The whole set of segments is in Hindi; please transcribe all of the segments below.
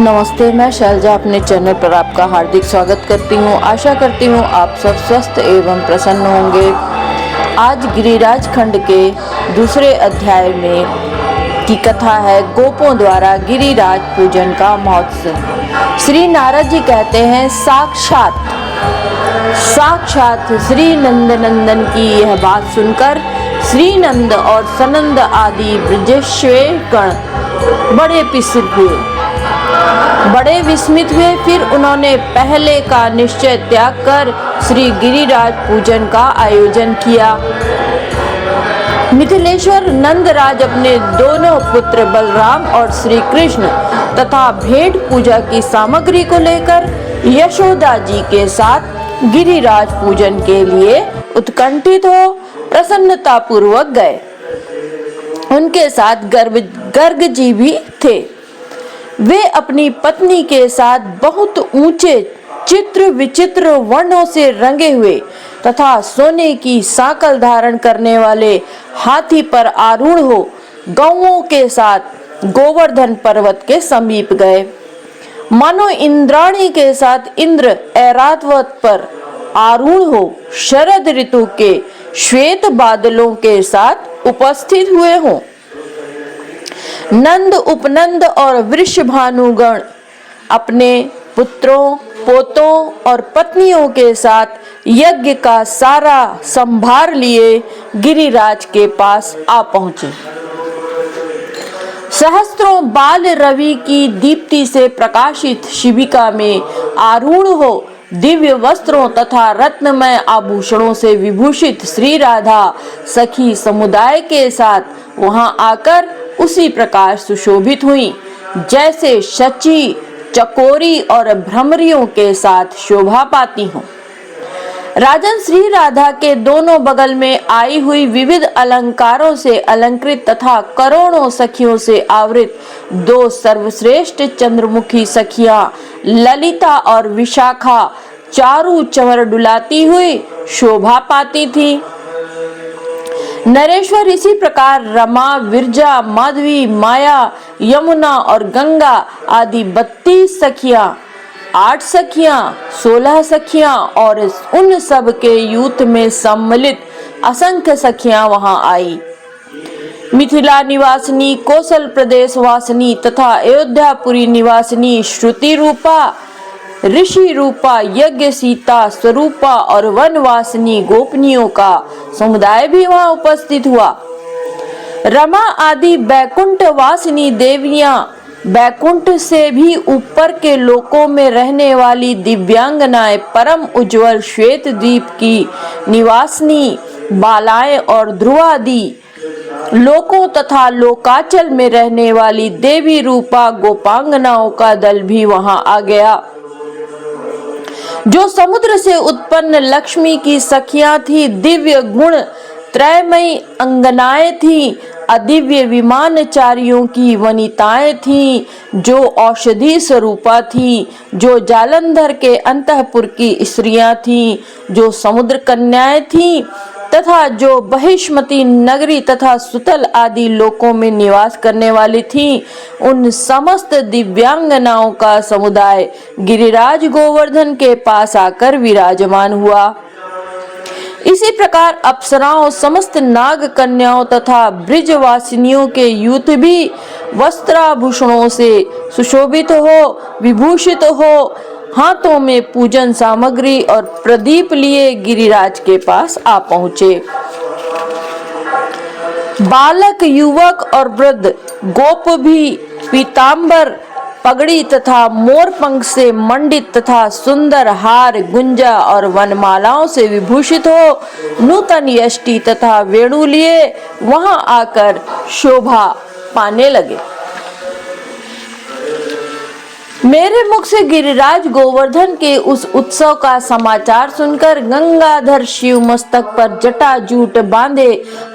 नमस्ते, मैं शैलजा अपने चैनल पर आपका हार्दिक स्वागत करती हूँ। आशा करती हूँ आप सब स्वस्थ एवं प्रसन्न होंगे। आज गिरिराज खंड के दूसरे अध्याय में की कथा है गोपों द्वारा गिरिराज पूजन का महोत्सव। श्री नारद जी कहते हैं, साक्षात श्री नंदनंदन की यह बात सुनकर श्री नंद और सनंद आदि ब्रजेश्वर गण बड़े विस्मित हुए। फिर उन्होंने पहले का निश्चय त्याग कर श्री गिरिराज पूजन का आयोजन किया। मिथिलेश्वर नंदराज अपने दोनों पुत्र बलराम और श्री कृष्ण तथा भेंट पूजा की सामग्री को लेकर यशोदा जी के साथ गिरिराज पूजन के लिए उत्कंठित हो प्रसन्नता पूर्वक गए। उनके साथ गर्ग जी भी थे। वे अपनी पत्नी के साथ बहुत ऊंचे चित्र विचित्र वर्णों से रंगे हुए तथा सोने की साकल धारण करने वाले हाथी पर आरूढ़ हो गौओं के साथ गोवर्धन पर्वत के समीप गए। मानो इंद्राणी के साथ इंद्र ऐरावत पर आरूढ़ हो शरद ऋतु के श्वेत बादलों के साथ उपस्थित हुए हों। नंद उपनंद और वृषभानुगण अपने पुत्रों पोतों और पत्नियों के साथ यज्ञ का सारा संभार लिए गिरिराज के पास आ पहुंचे। सहस्त्रों बाल रवि की दीप्ति से प्रकाशित शिबिका में आरूढ़ हो दिव्य वस्त्रों तथा रत्नमय आभूषणों से विभूषित श्री राधा सखी समुदाय के साथ वहां आकर उसी प्रकार सुशोभित हुई जैसे शची चकोरी और भ्रमरियों के साथ शोभा पाती हों। राजन श्री राधा के दोनों बगल में आई हुई विविध अलंकारों से अलंकृत तथा करोड़ों सखियों से आवृत दो सर्वश्रेष्ठ चंद्रमुखी सखियां ललिता और विशाखा चारू चंवर डुलाती हुई शोभा पाती थी। नरेश्वर इसी प्रकार रमा विरजा माधवी माया यमुना और गंगा आदि 32 सखियां 8 सखियां 16 सखियां और उन सब के यूथ में सम्मिलित असंख्य सखियां वहां आई। मिथिला निवासिनी कौशल प्रदेश वासिनी तथा अयोध्यापुरी निवासिनी श्रुति रूपा ऋषि रूपा यज्ञ सीता स्वरूपा और वनवासिनी गोपनियों का समुदाय भी वहां उपस्थित हुआ। रमा आदि बैकुंठ वासिनी देवियां बैकुंठ से भी ऊपर के लोकों में रहने वाली दिव्यांगनाएं परम उज्जवल श्वेत द्वीप की निवासिनी बालाएं और ध्रुवादि लोकों तथा लोकाचल में रहने वाली देवी रूपा गोपांगनाओं का दल भी वहां आ गया। जो समुद्र से उत्पन्न लक्ष्मी की सखियां थी दिव्य गुण त्रयमयी अंगनाएं थी अदिव्य विमानचारियों की वनिताएं थी जो औषधि स्वरूपा थी जो जालंधर के अंतःपुर की स्त्रियां थी जो समुद्र कन्याएं थी तथा जो बहिष्मती नगरी तथा सुतल आदि लोकों में निवास करने वाली थी उन समस्त दिव्यांगनाओं का समुदाय गिरिराज गोवर्धन के पास आकर विराजमान हुआ। इसी प्रकार अप्सराओं समस्त नाग कन्याओं तथा ब्रिजवासिनियों के यूथ भी वस्त्राभूषणों से सुशोभित हो विभूषित हो हाथों में पूजन सामग्री और प्रदीप लिए गिरिराज के पास आ पहुंचे। बालक युवक और वृद्ध गोप भी पीतांबर पगड़ी तथा मोर पंख से मंडित तथा सुंदर हार गुंजा और वनमालाओं से विभूषित हो नूतन यष्टि तथा वेणु लिए वहां आकर शोभा पाने लगे। मेरे मुख से गिरिराज गोवर्धन के उस उत्सव का समाचार सुनकर गंगाधर शिव मस्तक पर जटाजूट बांधे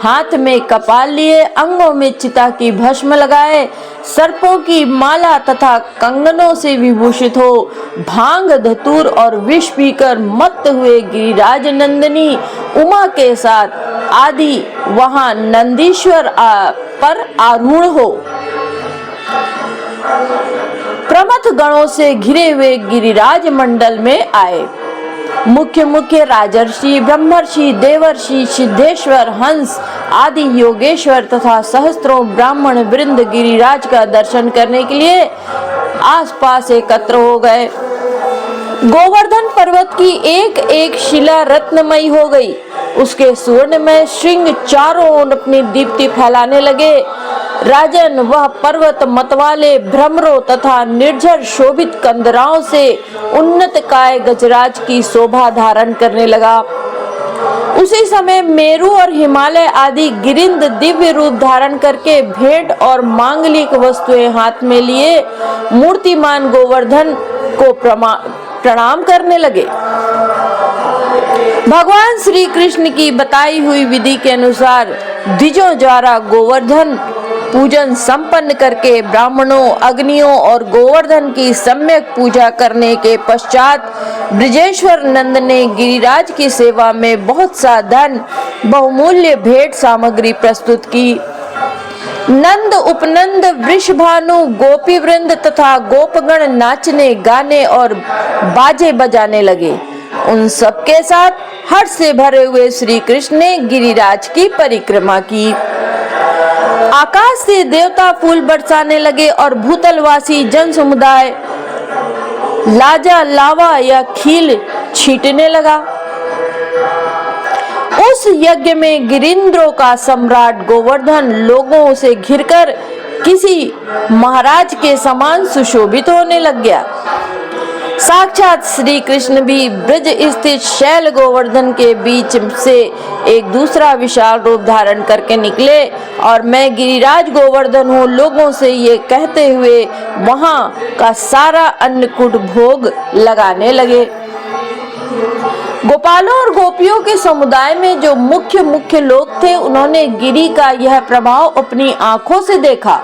हाथ में कपाल लिए अंगों में चिता की भस्म लगाए सर्पों की माला तथा कंगनों से विभूषित हो भांग धतूर और विष पीकर मत्त हुए गिरिराज नंदिनी उमा के साथ आदि वहां नंदीश्वर पर आरूढ़ हो प्रमथ गणों से घिरे हुए गिरिराज मंडल में आए। मुख्य मुख्य राजर्षि, ब्रह्मर्षि, देवर्षि, सिद्धेश्वर, हंस आदि योगेश्वर तथा सहस्त्रों ब्राह्मण वृंद गिरिराज का दर्शन करने के लिए आसपास एकत्र हो गए। गोवर्धन पर्वत की एक एक शिला रत्नमयी हो गई। उसके सुवर्णमय श्रृंग चारों ओर अपनी दीप्ति फैलाने लगे। राजन, वह पर्वत मतवाले भ्रमरों तथा निर्झर शोभित कंदराओं से उन्नत काय गजराज की शोभा धारण करने लगा। उसी समय मेरु और हिमालय आदि गिरिंद दिव्य रूप धारण करके भेंट और मांगलिक वस्तुएं हाथ में लिए मूर्तिमान गोवर्धन को प्रणाम करने लगे। भगवान श्री कृष्ण की बताई हुई विधि के अनुसार द्विजों द्वारा गोवर्धन पूजन संपन्न करके ब्राह्मणों, अग्नियों और गोवर्धन की सम्यक पूजा करने के पश्चात ब्रजेश्वर नंद ने गिरिराज की सेवा में बहुत सा धन, बहुमूल्य भेंट सामग्री प्रस्तुत की। नंद, उपनंद, वृषभानु, गोपी वृंद तथा गोपगण नाचने, गाने और बाजे बजाने लगे। उन सबके साथ हर्ष से भरे हुए श्री कृष्ण ने गिरिराज की परिक्रमा की। आकाश से देवता फूल बरसाने लगे और भूतलवासी जन समुदाय लाजा, लावा या खील छींटने लगा। उस यज्ञ में गिरिंद्रों का सम्राट गोवर्धन लोगों से घिरकर किसी महाराज के समान सुशोभित होने लग गया। साक्षात श्री कृष्ण भी ब्रज स्थित शैल गोवर्धन के बीच से एक दूसरा विशाल रूप धारण करके निकले और मैं गिरिराज गोवर्धन हूँ लोगों से ये कहते हुए वहां का सारा अन्नकूट भोग लगाने लगे। गोपालों और गोपियों के समुदाय में जो मुख्य मुख्य लोग थे, उन्होंने गिरि का यह प्रभाव अपनी आंखों से देखा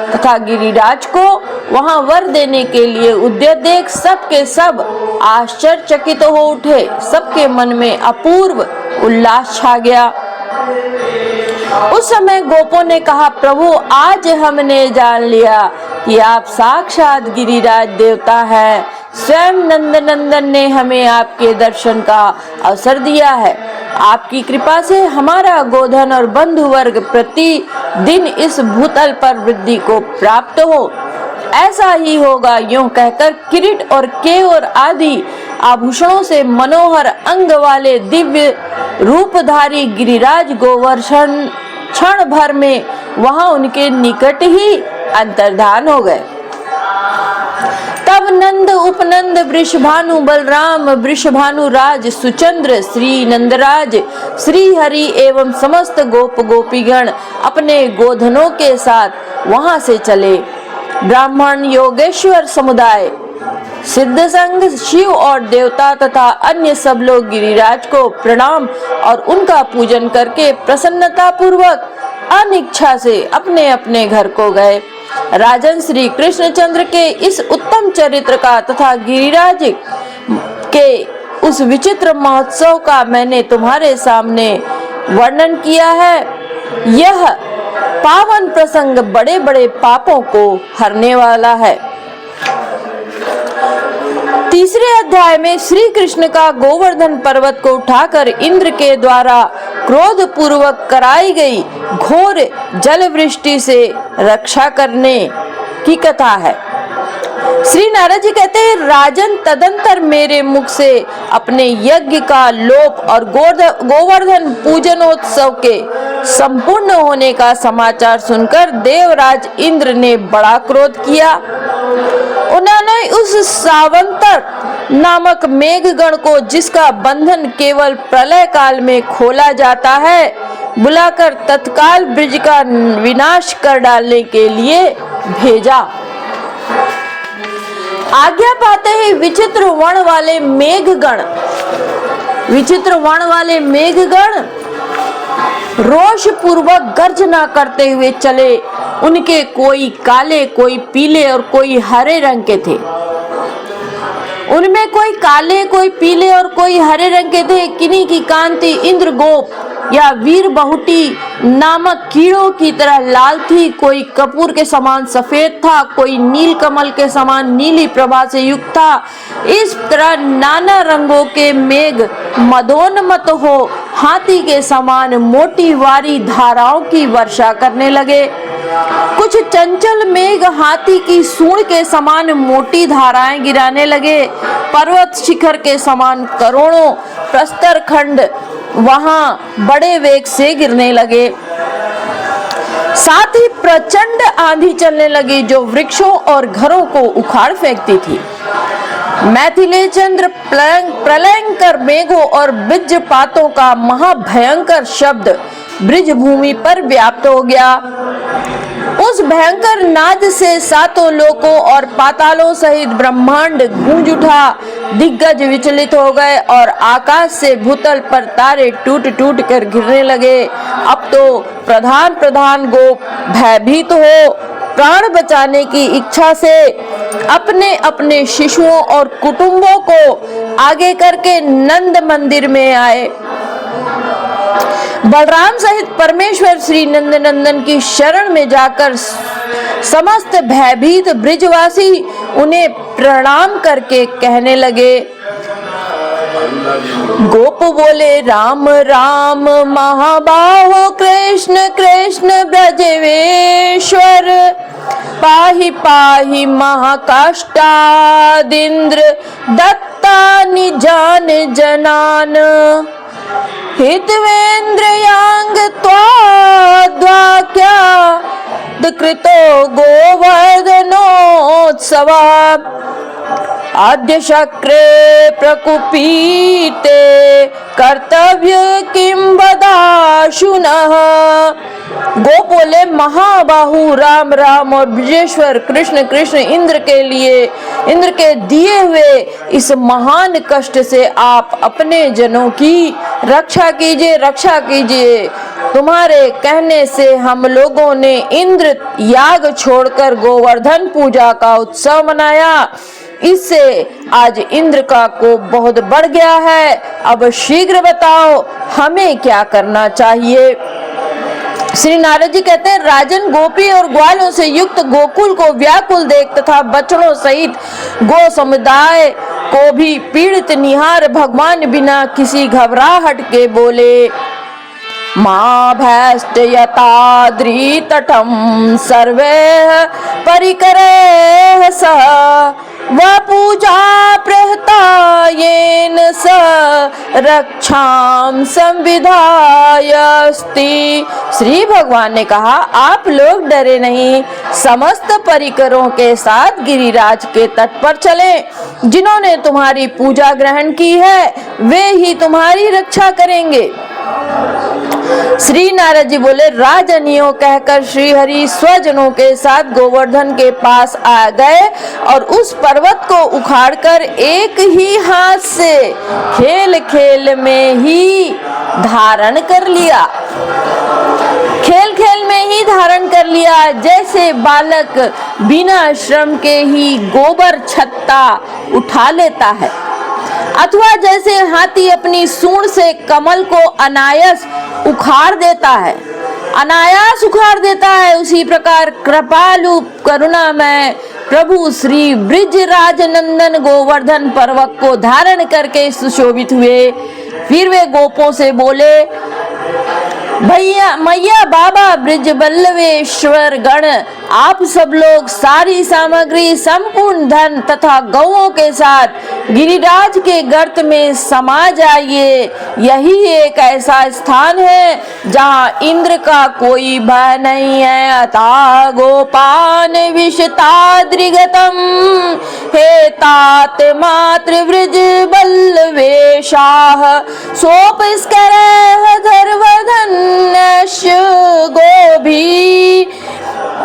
तथा गिरिराज को वहां वर देने के लिए उद्यत देख सब के सब आश्चर्यचकित हो उठे। सबके मन में अपूर्व उल्लास छा गया। उस समय गोपों ने कहा, प्रभु आज हमने जान लिया कि आप साक्षात गिरिराज देवता हैं। स्वयं नंद नंदन ने हमें आपके दर्शन का अवसर दिया है। आपकी कृपा से हमारा गोधन और बंधु वर्ग प्रति दिन इस भूतल पर वृद्धि को प्राप्त हो। ऐसा ही होगा। यूं कहकर किरीट और केयूर आदि आभूषणों से मनोहर अंग वाले दिव्य रूपधारी गिरिराज गोवर्धन क्षण भर में वहां उनके निकट ही अंतर्धान हो गए। तब नंद, उपनंद, वृषभानु, बलराम, वृषभानु राज, सुचंद्र, श्री नंदराज, श्री हरि एवं समस्त गोप गोपीगण अपने गोधनों के साथ वहां से चले। ब्राह्मण, योगेश्वर समुदाय, सिद्ध संघ, शिव और देवता तथा अन्य सब लोग गिरिराज को प्रणाम और उनका पूजन करके प्रसन्नता पूर्वक अनिच्छा से अपने अपने घर को गए। राजन, श्री कृष्णचंद्र के इस उत्तम चरित्र का तथा गिरिराज के उस विचित्र महोत्सव का मैंने तुम्हारे सामने वर्णन किया है। यह पावन प्रसंग बड़े बड़े पापों को हरने वाला है। तीसरे अध्याय में श्री कृष्ण का गोवर्धन पर्वत को उठाकर इंद्र के द्वारा क्रोध पूर्वक कराई गई घोर जल वृष्टि से रक्षा करने की कथा है। श्री नारद जी कहते हैं, राजन, तदंतर मेरे मुख से अपने यज्ञ का लोप और गोवर्धन पूजनोत्सव के संपूर्ण होने का समाचार सुनकर देवराज इंद्र ने बड़ा क्रोध किया। उन्होंने उस सावंतर नामक मेघगण को, जिसका बंधन केवल प्रलय काल में खोला जाता है, बुलाकर तत्काल ब्रज का विनाश कर डालने के लिए भेजा। आज्ञा पाते ही विचित्र वर्ण वाले मेघगण रोष पूर्वक गर्जना करते हुए चले। उनके कोई काले, कोई पीले और कोई हरे रंग के थे। उनमें कोई काले, कोई पीले और कोई हरे रंग के थे। किन्हीं की कांति इंद्रगोप या वीर बहुटी नामक कीड़ों की तरह लाल थी, कोई कपूर के समान सफेद था, कोई नील कमल के समान नीली प्रभा से युक्त था। इस तरह नाना रंगों के मेघ मदोन्मत्त हो हाथी के समान मोटी वारी धाराओं की वर्षा करने लगे। कुछ चंचल मेघ हाथी की सूंड के समान मोटी धाराएं गिराने लगे। पर्वत शिखर के समान करोड़ों प्रस्तर खंड वहां बड़े वेग से गिरने लगे। साथ ही प्रचंड आंधी चलने लगी जो वृक्षों और घरों को उखाड़ फेंकती थी। मैथिली चंद्र प्रलयंकर मेघों और वज्रपातों का महाभयंकर शब्द ब्रिज भूमि पर व्याप्त हो गया। उस भयंकर नाद से सातों लोकों और पातालों सहित ब्रह्मांड गूंज उठा। दिग्गज विचलित हो गए और आकाश से भूतल पर तारे टूट टूट कर गिरने लगे। अब तो प्रधान प्रधान गोप भयभीत हो प्राण बचाने की इच्छा से अपने अपने शिशुओं और कुटुंबों को आगे करके नंद मंदिर में आए। बलराम सहित परमेश्वर श्री नंदनंदन की शरण में जाकर समस्त भयभीत ब्रिजवासी उन्हें प्रणाम करके कहने लगे। गोप बोले राम राम महाबाहो कृष्ण कृष्ण ब्रजवेश्वर, पाहि पाहि महाकाष्टादिंद्र दत्ता निजान जनान, हितवेन्द्रयांग त्वाद्वाक्या कृतो गोवर्धनोत्सवा, आद्य शक्रे प्रकुपीते कर्तव्य किं वदाशुनः। गो बोले महाबाहु राम राम और ब्रजेश्वर कृष्ण कृष्ण, इंद्र के दिए हुए इस महान कष्ट से आप अपने जनों की रक्षा कीजिए। तुम्हारे कहने से हम लोगों ने इंद्र याग छोड़कर गोवर्धन पूजा का उत्सव मनाया। इससे आज इंद्र का कोप बहुत बढ़ गया है। अब शीघ्र बताओ हमें क्या करना चाहिए। श्री नारद जी कहते हैं, राजन गोपी और ग्वालों से युक्त गोकुल को व्याकुल देख तथा बछड़ों सहित गो समुदाय को भी पीड़ित निहार भगवान बिना किसी घबराहट के बोले, मां भैष्ट यताद्रि तटम सर्वे परिकरे सह, व पूजा प्रहता येन स रक्षाम संविधायस्ति। श्री भगवान ने कहा, आप लोग डरे नहीं, समस्त परिकरों के साथ गिरिराज के तट पर चले। जिन्होंने तुम्हारी पूजा ग्रहण की है वे ही तुम्हारी रक्षा करेंगे। श्री नारद जी बोले, राजनियों कहकर श्री हरि स्वजनों के साथ गोवर्धन के पास आ गए और उस पर्वत को उखाड़कर एक ही हाथ से खेल खेल में ही धारण कर लिया। खेल खेल में ही धारण कर लिया, जैसे बालक बिना श्रम के ही गोबर छत्ता उठा लेता है, अथवा जैसे हाथी अपनी सूंड से कमल को अनायास उखाड़ देता है, उसी प्रकार कृपालु करुणामय प्रभु श्री ब्रिजराज नंदन गोवर्धन पर्वत को धारण करके सुशोभित हुए। फिर वे गोपों से बोले, भैया मैया बाबा ब्रिज बल्लवेश्वर गण, आप सब लोग सारी सामग्री संपूर्ण धन तथा गौओं के साथ गिरिराज के गर्त में समा जाइए। यही एक ऐसा स्थान है जहाँ इंद्र का कोई भय नहीं है। अतः गोपान विशताद्रिगतम हे तात मातृ ब्रिज बल्लवेशाः, सोपस्करः धर्मधन्यस्य गोभी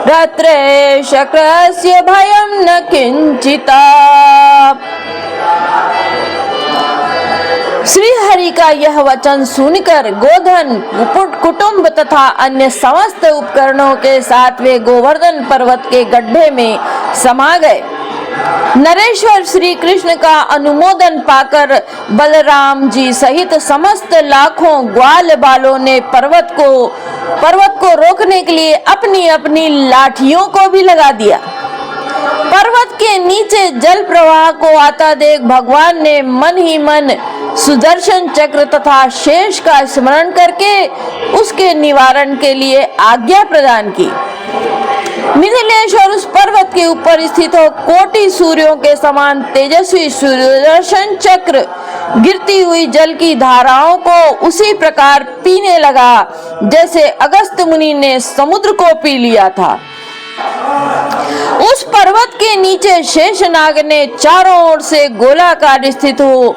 रत्रे शक्रस्य भयं न किंचित। श्री हरि का यह वचन सुनकर गोधन कुटुंब तथा अन्य समस्त उपकरणों के साथ वे गोवर्धन पर्वत के गड्ढे में समा गए। नरेश्वर श्री कृष्ण का अनुमोदन पाकर बलराम जी सहित समस्त लाखों ग्वाल बालों ने पर्वत को रोकने के लिए अपनी अपनी लाठियों को भी लगा दिया। पर्वत के नीचे जल प्रवाह को आता देख भगवान ने मन ही मन सुदर्शन चक्र तथा शेष का स्मरण करके उसके निवारण के लिए आज्ञा प्रदान की। मिथिलेश्वर उस पर्वत के ऊपर स्थित हो कोटि सूर्यों के समान तेजस्वी सुदर्शन चक्र गिरती हुई जल की धाराओं को उसी प्रकार पीने लगा जैसे अगस्त्य मुनि ने समुद्र को पी लिया था। उस पर्वत के नीचे शेषनाग ने चारों ओर से गोलाकार स्थित हो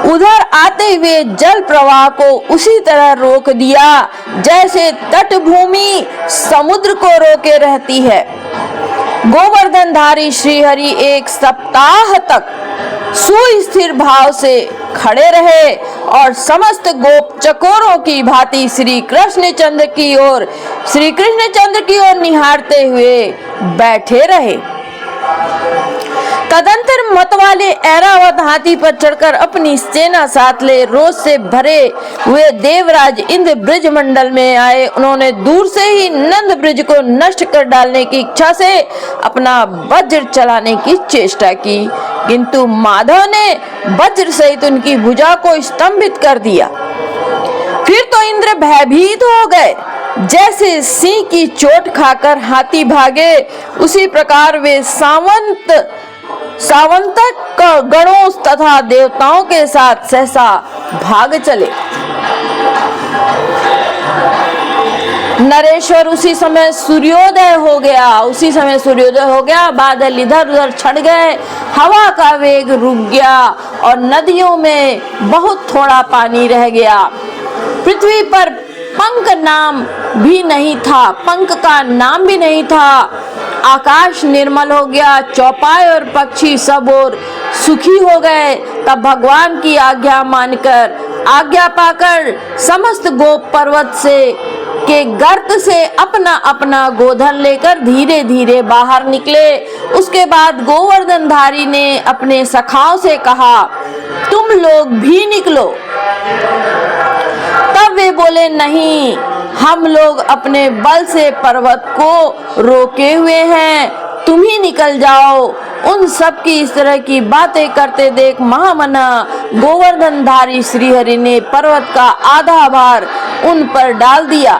उधर आते हुए जल प्रवाह को उसी तरह रोक दिया जैसे तटभूमि समुद्र को रोके रहती है। गोवर्धनधारी श्रीहरि एक सप्ताह तक सुस्थिर भाव से खड़े रहे और समस्त गोप चकोरों की भांति श्री कृष्ण चंद्र की ओर निहारते हुए बैठे रहे। तदंतर मतवाले ऐरावत हाथी पर चढ़कर अपनी सेना साथ ले रोष से भरे हुए देवराज इंद्र ब्रिज मंडल में आए। उन्होंने दूर से ही नंद ब्रिज को नष्ट कर डालने की इच्छा से अपना वज्र चलाने की चेष्टा की, किंतु माधव ने वज्र सहित उनकी भुजा को स्तंभित कर दिया। फिर तो इंद्र भयभीत हो गए। जैसे सिंह की चोट खाकर हाथी भागे उसी प्रकार वे सावंतक गणों तथा देवताओं के साथ सहसा भाग चले। नरेश्वर उसी समय सूर्योदय हो गया। बादल इधर उधर छट गए, हवा का वेग रुक गया और नदियों में बहुत थोड़ा पानी रह गया। पृथ्वी पर पंख का नाम भी नहीं था। आकाश निर्मल हो गया, चौपाई और पक्षी सब और सुखी हो गए। तब भगवान की आज्ञा पाकर समस्त गोप पर्वत के गर्त से अपना अपना गोधन लेकर धीरे धीरे बाहर निकले। उसके बाद गोवर्धनधारी ने अपने सखाओं से कहा, तुम लोग भी निकलो। तब वे बोले, नहीं, हम लोग अपने बल से पर्वत को रोके हुए हैं, तुम ही निकल जाओ। उन सब की इस तरह की बातें करते देख महामना गोवर्धनधारी श्रीहरि ने पर्वत का आधा भार उन पर डाल दिया।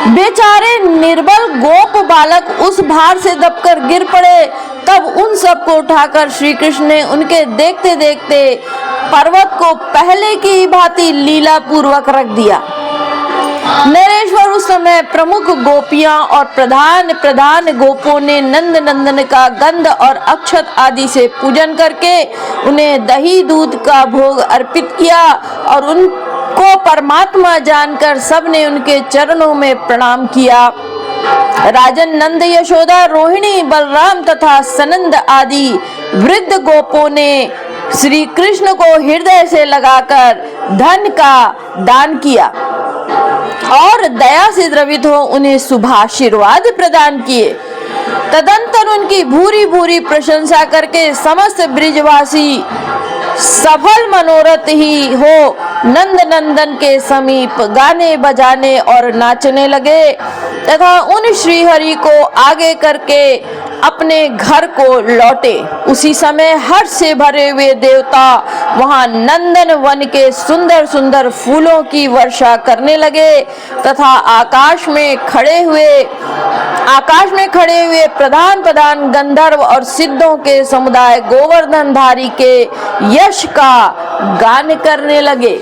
बेचारे निर्बल गोप बालक उस भार से दबकर गिर पड़े। तब उन सब को उठाकर श्री कृष्ण ने उनके देखते देखते पर्वत को पहले की भांति लीला पूर्वक रख दिया। नरेश्वर उस समय प्रमुख गोपियां और प्रधान गोपों ने नंद नंदन का गंध और अक्षत आदि से पूजन करके उन्हें दही दूध का भोग अर्पित किया और उनको परमात्मा जानकर सबने उनके चरणों में प्रणाम किया। राजन नंद, यशोदा, रोहिणी, बलराम तथा सनंद आदि वृद्ध गोपों ने श्री कृष्ण को हृदय से लगाकर धन का दान किया और दया से द्रवित हो उन्हें शुभाशीर्वाद प्रदान किए। तदंतर उनकी भूरी भूरी प्रशंसा करके समस्त ब्रिजवासी सफल मनोरथ ही हो नंद नंदन के समीप गाने बजाने और नाचने लगे तथा उन श्रीहरि को आगे करके अपने घर को लौटे। उसी समय हर्ष से भरे हुए देवता वहां नंदन वन के सुंदर सुंदर फूलों की वर्षा करने लगे तथा आकाश में खड़े हुए प्रधान गंधर्व और सिद्धों के समुदाय गोवर्धनधारी के यश का गान करने लगे।